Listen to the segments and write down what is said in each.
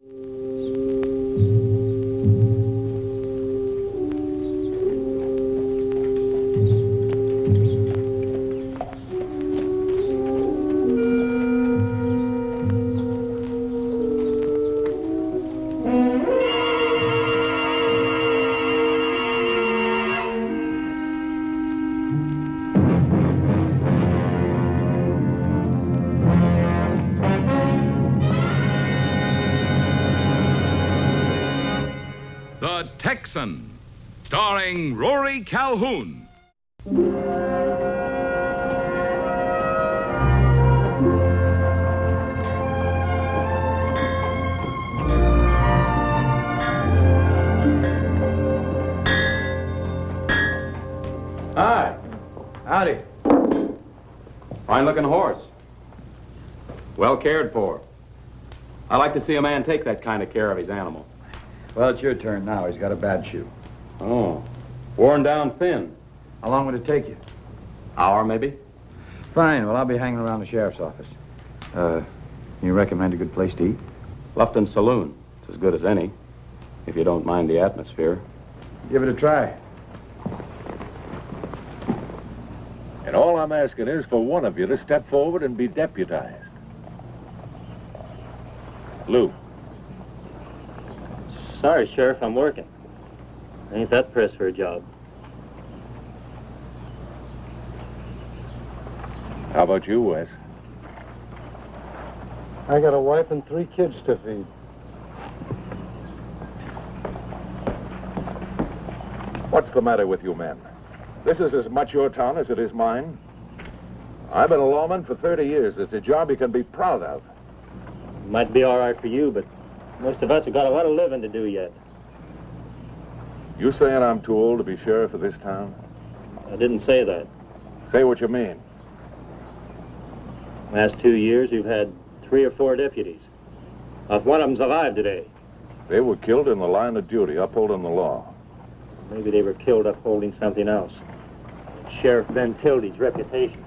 The Texan, starring Rory Calhoun. Hi. Howdy. Fine-looking horse. Well cared for. I like to see a man take that kind of care of his animal. Well, it's your turn now. He's got a bad shoe. Oh. Worn down thin. How long would it take you? Hour, maybe? Fine. Well, I'll be hanging around the sheriff's office. You recommend a good place to eat? Lufton Saloon. It's as good as any, if you don't mind the atmosphere. Give it a try. And all I'm asking is for one of you to step forward and be deputized. Lou. Sorry, Sheriff, I'm working. I ain't that pressed for a job. How about you, Wes? I got a wife and 3 kids to feed. What's the matter with you men? This is as much your town as it is mine. I've been a lawman for 30 years. It's a job you can be proud of. Might be all right for you, but most of us have got a lot of living to do yet. You saying I'm too old to be sheriff of this town? I didn't say that. Say what you mean. Last 2 years, you've had 3 or 4 deputies. Not one of them's alive today. They were killed in the line of duty, upholding the law. Maybe they were killed upholding something else. Sheriff Ben Tildy's reputation.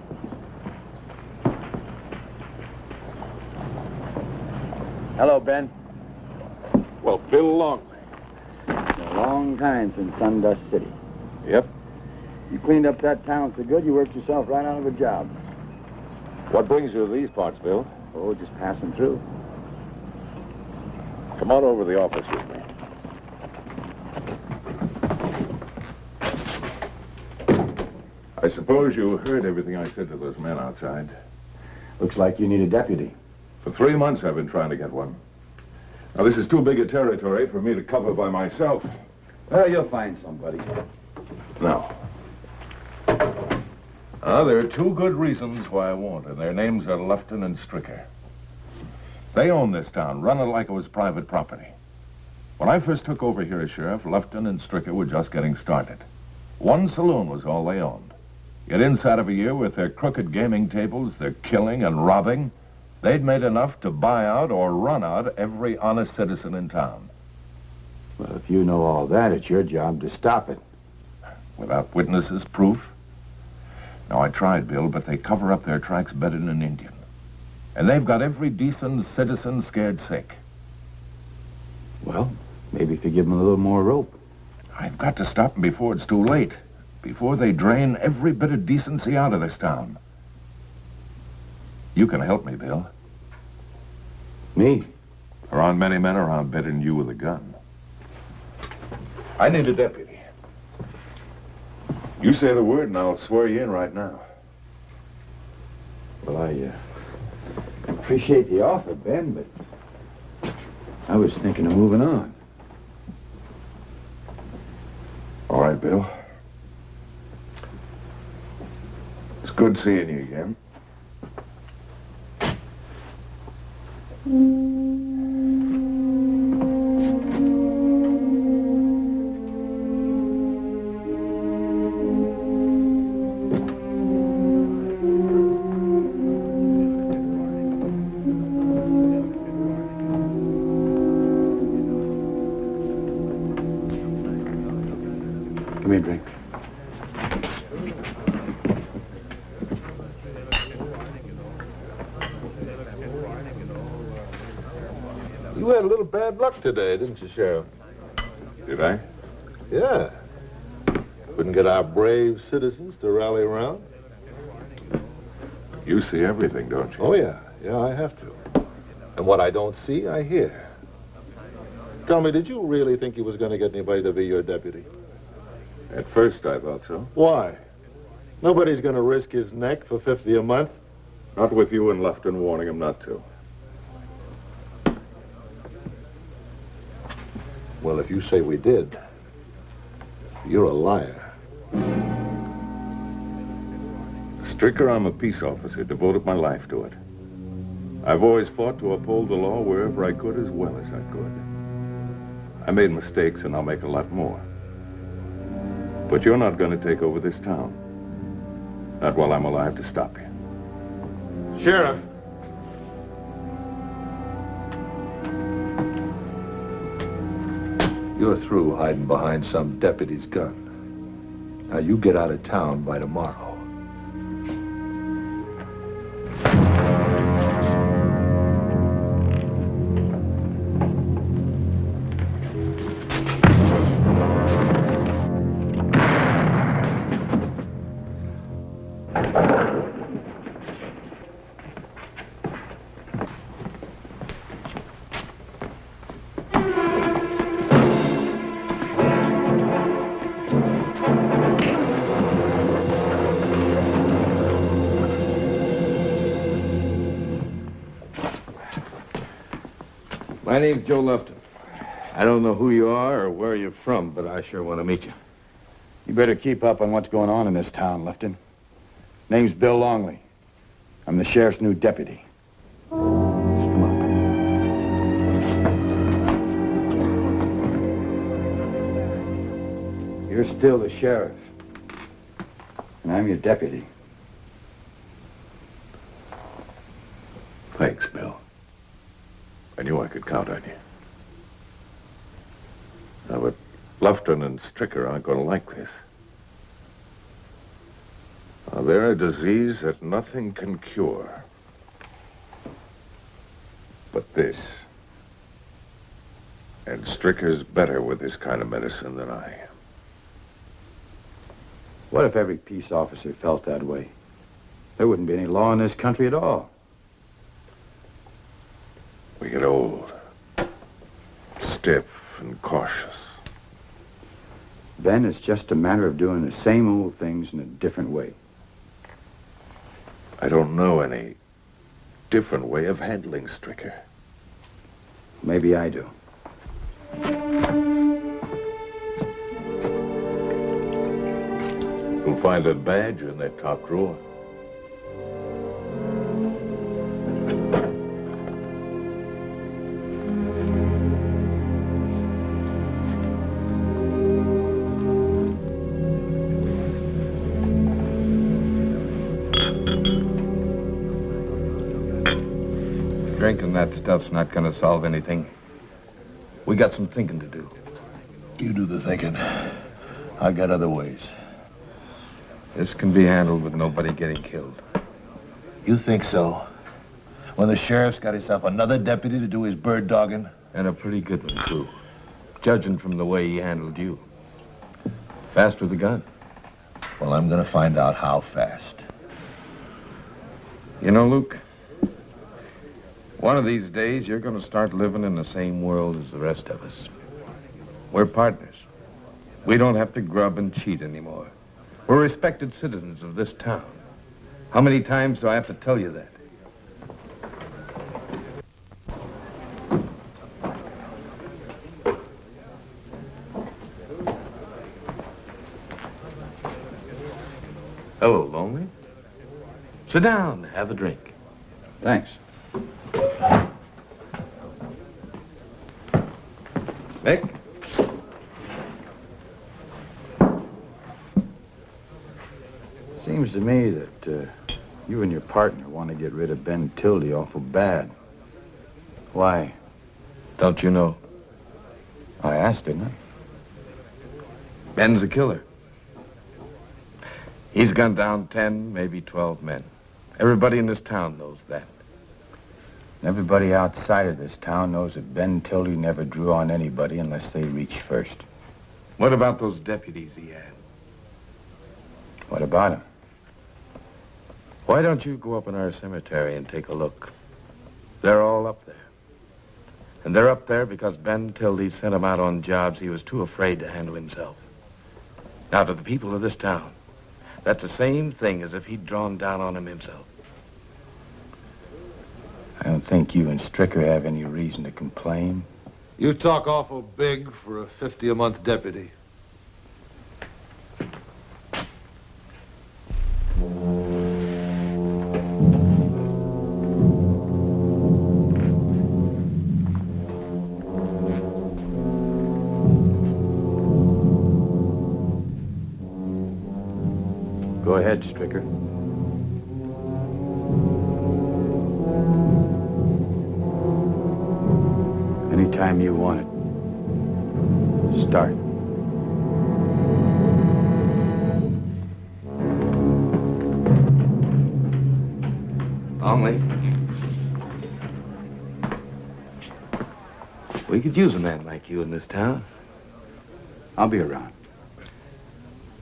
Hello, Ben. Well, Bill Longley. A long time since Sundust City. Yep. You cleaned up that town so good you worked yourself right out of a job. What brings you to these parts, Bill? Oh, just passing through. Come on over to the office with me. I suppose you heard everything I said to those men outside. Looks like you need a deputy. For 3 months I've been trying to get one. Now, this is too big a territory for me to cover by myself. Well, you'll find somebody. No. There are 2 good reasons why I won't, and their names are Lufton and Stricker. They own this town, run it like it was private property. When I first took over here as sheriff, Lufton and Stricker were just getting started. 1 saloon was all they owned. Yet inside of a year, with their crooked gaming tables, their killing and robbing, they'd made enough to buy out or run out every honest citizen in town. Well, if you know all that, it's your job to stop it. Without witnesses, proof? Now, I tried, Bill, but they cover up their tracks better than an Indian. And they've got every decent citizen scared sick. Well, maybe if you give them a little more rope. I've got to stop them before it's too late. Before they drain every bit of decency out of this town. You can help me, Bill. Me? There aren't many men around better than you with a gun. I need a deputy. You say the word and I'll swear you in right now. Well, I appreciate the offer, Ben, but I was thinking of moving on. All right, Bill. It's good seeing you again. Give me a drink. You had a little bad luck today, didn't you, Sheriff? Did I? Yeah. Couldn't get our brave citizens to rally around. You see everything, don't you? Oh, yeah. Yeah, I have to. And what I don't see, I hear. Tell me, did you really think you was going to get anybody to be your deputy? At first, I thought so. Why? Nobody's going to risk his neck for $50 a month. Not with you and Lufton warning him not to. Well, if you say we did, you're a liar. Stricker, I'm a peace officer, devoted my life to it. I've always fought to uphold the law wherever I could as well as I could. I made mistakes, and I'll make a lot more. But you're not going to take over this town. Not while I'm alive to stop you. Sheriff. You're through hiding behind some deputy's gun. Now you get out of town by tomorrow. My name's Joe Lufton. I don't know who you are or where you're from, but I sure want to meet you. You better keep up on what's going on in this town, Lufton. Name's Bill Longley. I'm the sheriff's new deputy. Come on. You're still the sheriff, and I'm your deputy. Thanks, Bill. I knew I could count on you. Now, but Lufton and Stricker aren't going to like this. Now, they're a disease that nothing can cure. But this. And Stricker's better with this kind of medicine than I am. What if every peace officer felt that way? There wouldn't be any law in this country at all. We get old, stiff and cautious. Then it's just a matter of doing the same old things in a different way. I don't know any different way of handling Stricker. Maybe I do. You'll find a badge in that top drawer. Drinking that stuff's not gonna solve anything. We got some thinking to do. You do the thinking. I got other ways. This can be handled with nobody getting killed. You think so? When the sheriff's got himself another deputy to do his bird dogging? And a pretty good one, too. Judging from the way he handled you. Fast with the gun. Well, I'm gonna find out how fast. You know, Luke, one of these days you're gonna start living in the same world as the rest of us. We're partners. We don't have to grub and cheat anymore. We're respected citizens of this town. How many times do I have to tell you that? Hello, Lonely. Sit down, have a drink. Thanks. Nick? Seems to me that you and your partner want to get rid of Ben Tildy awful bad. Why? Don't you know? I asked, didn't I? Ben's a killer. He's gunned down 10, maybe 12 men. Everybody in this town knows that. Everybody outside of this town knows that Ben Tildy never drew on anybody unless they reached first. What about those deputies he had? What about him? Why don't you go up in our cemetery and take a look? They're all up there. And they're up there because Ben Tildy sent them out on jobs he was too afraid to handle himself. Now, to the people of this town, that's the same thing as if he'd drawn down on them himself. I don't think you and Stricker have any reason to complain. You talk awful big for a 50-a-month deputy. Go ahead, Stricker. Anytime you want it. Start. Longley. We could use a man like you in this town. I'll be around.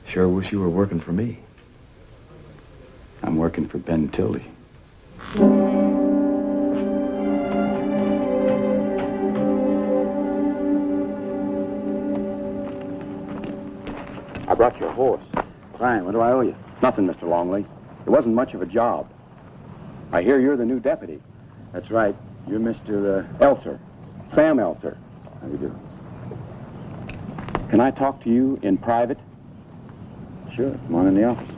Sure wish you were working for me. I'm working for Ben Tildy. I brought you a horse. Fine. What do I owe you? Nothing, Mr. Longley. It wasn't much of a job. I hear you're the new deputy. That's right. You're Mr. Elser. Sam Elser. How do you do? Can I talk to you in private? Sure. Come on in the office.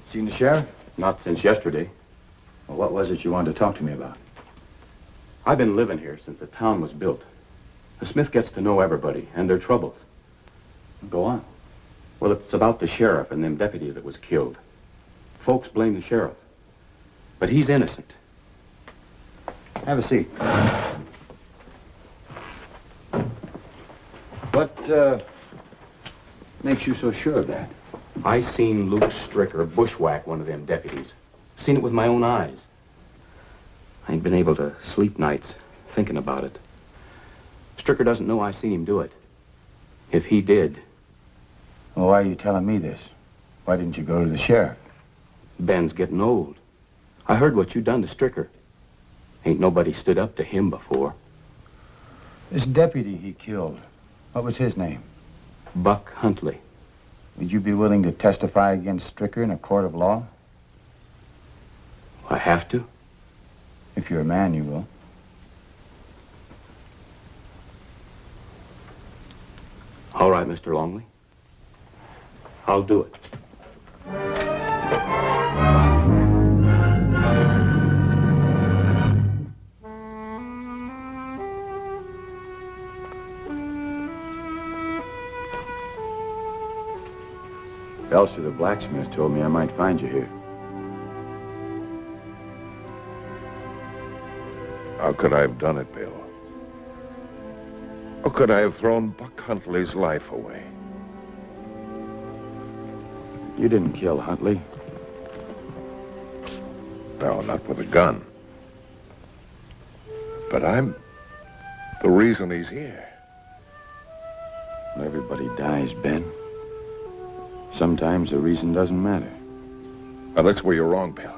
Seen the sheriff? Not since yesterday. Well, what was it you wanted to talk to me about? I've been living here since the town was built. The Smith gets to know everybody and their troubles. Go on. Well, it's about the sheriff and them deputies that was killed. Folks blame the sheriff. But he's innocent. Have a seat. What makes you so sure of that? I seen Luke Stricker bushwhack one of them deputies. Seen it with my own eyes. I ain't been able to sleep nights thinking about it. Stricker doesn't know I seen him do it. If he did... Well, why are you telling me this? Why didn't you go to the sheriff? Ben's getting old. I heard what you done to Stricker. Ain't nobody stood up to him before. This deputy he killed, what was his name? Buck Huntley. Would you be willing to testify against Stricker in a court of law? I have to? If you're a man, you will. All right, Mr. Longley. I'll do it. Elser, the blacksmith, told me I might find you here. How could I have done it, Bill? How could I have thrown Buck Huntley's life away? You didn't kill Huntley. No, not with a gun. But I'm the reason he's here. Everybody dies, Ben. Sometimes the reason doesn't matter. Now, that's where you're wrong, Bill.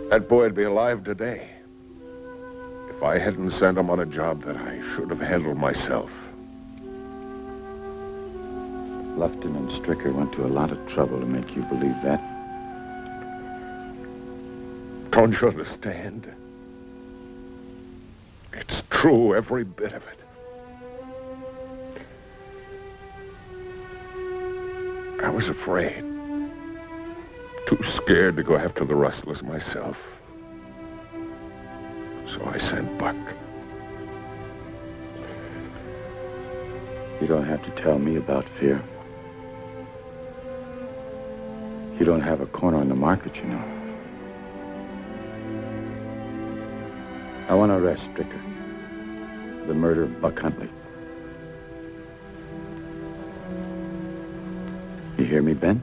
That boy'd be alive today if I hadn't sent him on a job that I should have handled myself. Lufton and Stricker went to a lot of trouble to make you believe that. Don't you understand? It's true, every bit of it. I was afraid. Too scared to go after the rustlers myself. So I sent Buck. You don't have to tell me about fear. You don't have a corner on the market, you know. I want to arrest Stricker. The murder of Buck Huntley. You hear me, Ben?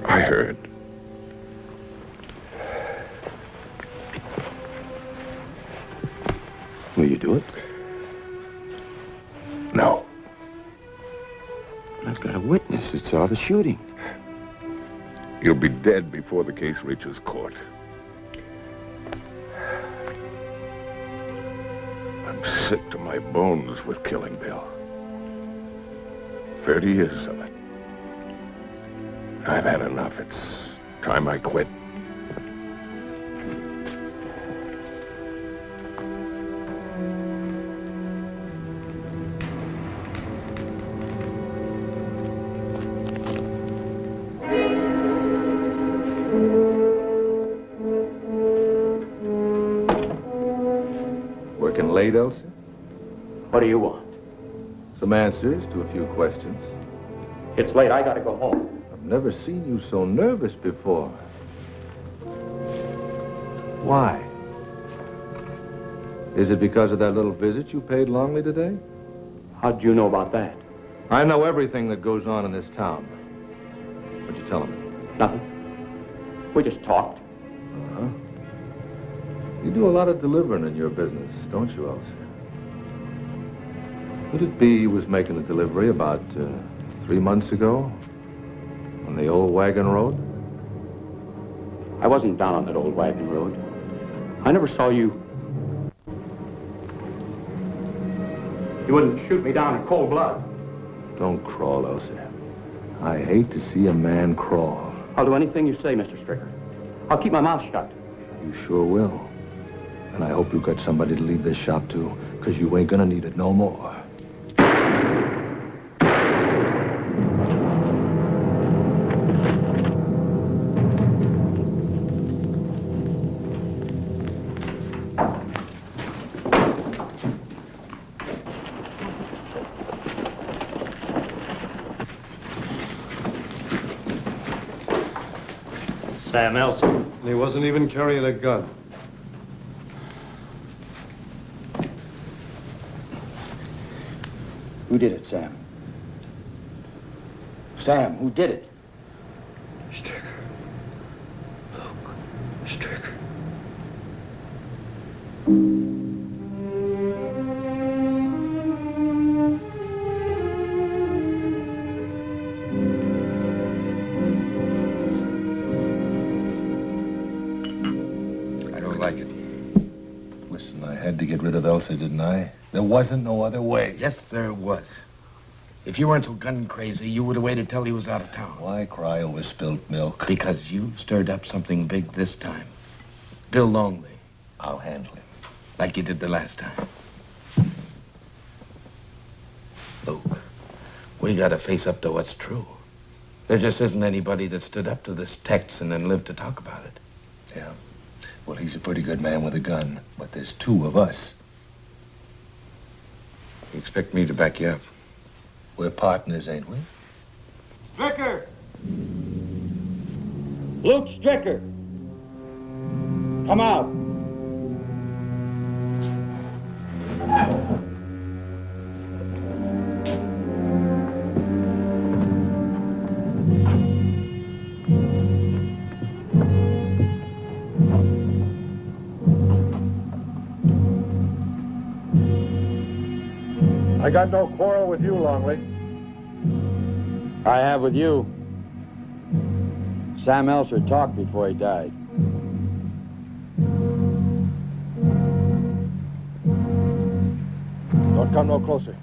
I heard. Will you do it? No. I've got a witness that saw the shooting. You'll be dead before the case reaches court. I'm sick to my bones with killing Bill. 30 years of it. I've had enough. It's time I quit. Working late, Elsie? What do you want? Some answers to a few questions. It's late. I gotta go home. I've never seen you so nervous before. Why? Is it because of that little visit you paid Longley today? How'd you know about that? I know everything that goes on in this town. What'd you tell him? Nothing. We just talked. Uh-huh. You do a lot of delivering in your business, don't you, Elsie? Could it be he was making a delivery about 3 months ago on the old wagon road? I wasn't down on that old wagon road. I never saw you. You wouldn't shoot me down in cold blood. Don't crawl, Elsie. I hate to see a man crawl. I'll do anything you say, Mr. Stricker. I'll keep my mouth shut. You sure will. And I hope you got somebody to lead this shop to, because you ain't gonna need it no more. Sam Elson. He wasn't even carrying a gun. Who did it, Sam? Sam, who did it? Stricker. Luke. Stricker. I don't like it. Listen, I had to get rid of Elsa, didn't I? There wasn't no other way. Yes, there was. If you weren't so gun crazy, you would have waited till he was out of town. Why cry over spilt milk? Because you stirred up something big this time. Bill Longley. I'll handle him. Like you did the last time. Luke, we gotta face up to what's true. There just isn't anybody that stood up to this Texan and lived to talk about it. Yeah. Well, he's a pretty good man with a gun, but there's two of us. You expect me to back you up? We're partners, ain't we? Stricker! Luke Stricker! Come out. I got no quarrel with you, Longley. I have with you. Sam Elser talked before he died. Don't come no closer.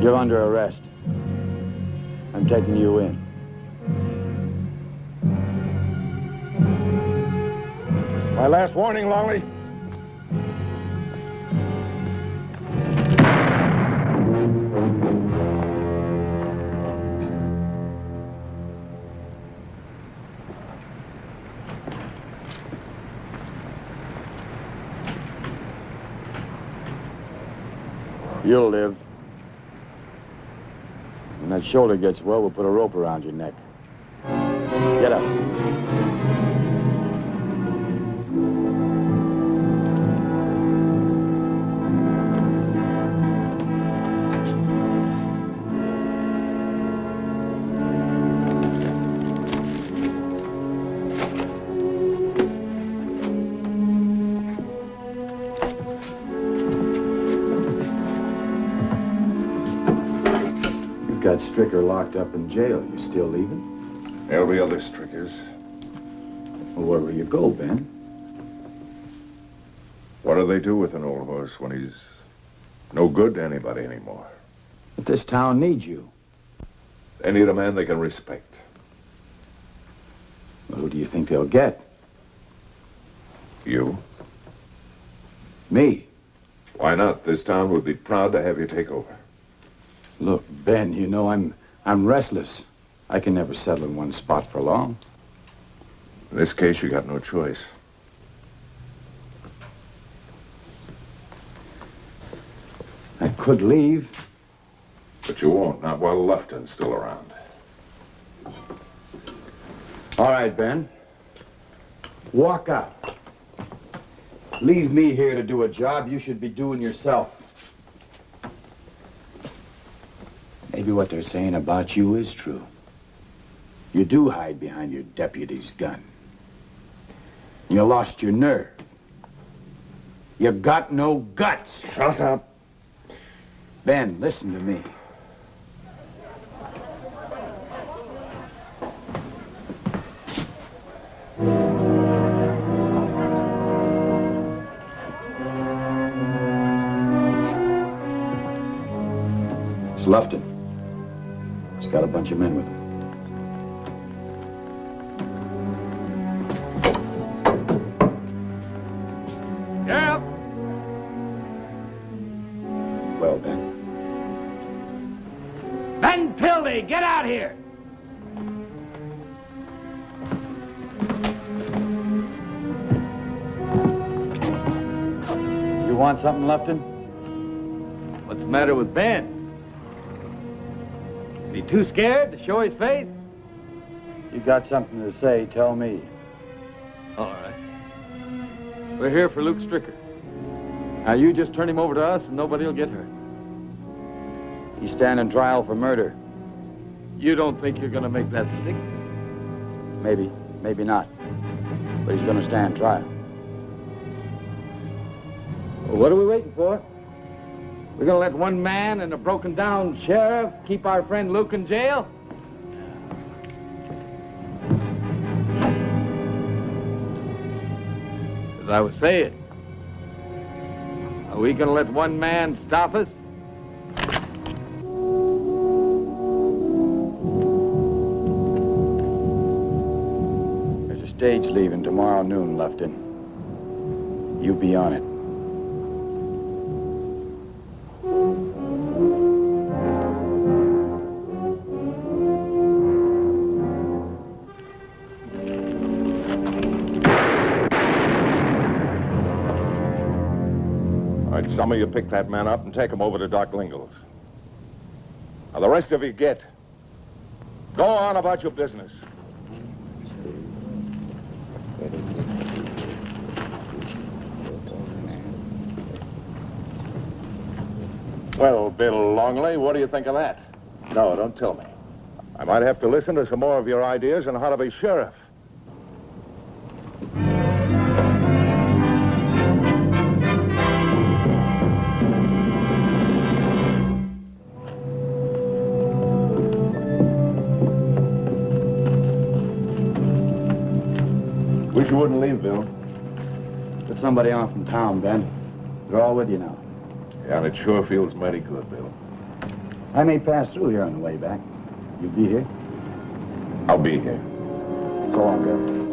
You're under arrest. I'm taking you in. My last warning, Longley. You'll live. When that shoulder gets well, we'll put a rope around your neck. Get up. Got Stricker locked up in jail. You still leaving? There'll be other Strickers. Well, where will you go, Ben? What do they do with an old horse when he's no good to anybody anymore? But this town needs you. They need a man they can respect. Well, who do you think they'll get? You? Me. Why not? This town would be proud to have you take over. Look, Ben, you know I'm restless. I can never settle in one spot for long. In this case, you got no choice. I could leave. But you won't, not while Lufton's still around. All right, Ben. Walk out. Leave me here to do a job you should be doing yourself. Maybe what they're saying about you is true. You do hide behind your deputy's gun. You lost your nerve. You got no guts. Shut up. Ben, listen to me. It's Lufton. He's got a bunch of men with him. Yeah. Well, Ben. Ben Tildy, get out here! You want something, Lufton? What's the matter with Ben? Is he too scared to show his face? You got something to say, tell me. All right. We're here for Luke Stricker. Now, you just turn him over to us and nobody will get hurt. He's standing trial for murder. You don't think you're going to make that stick? Maybe, maybe not. But he's going to stand trial. Well, what are we waiting for? We're going to let one man and a broken-down sheriff keep our friend Luke in jail? As I was saying, are we going to let one man stop us? There's a stage leaving tomorrow noon, Lufton. You be on it. Some of you pick that man up and take him over to Doc Lingle's. Now, the rest of you get. Go on about your business. Well, Bill Longley, what do you think of that? No, don't tell me. I might have to listen to some more of your ideas on how to be sheriff. Wish you wouldn't leave, Bill. Put somebody on from town, Ben. They're all with you now. Yeah, and it sure feels mighty good, Bill. I may pass through here on the way back. You be here? I'll be here. So long, Bill.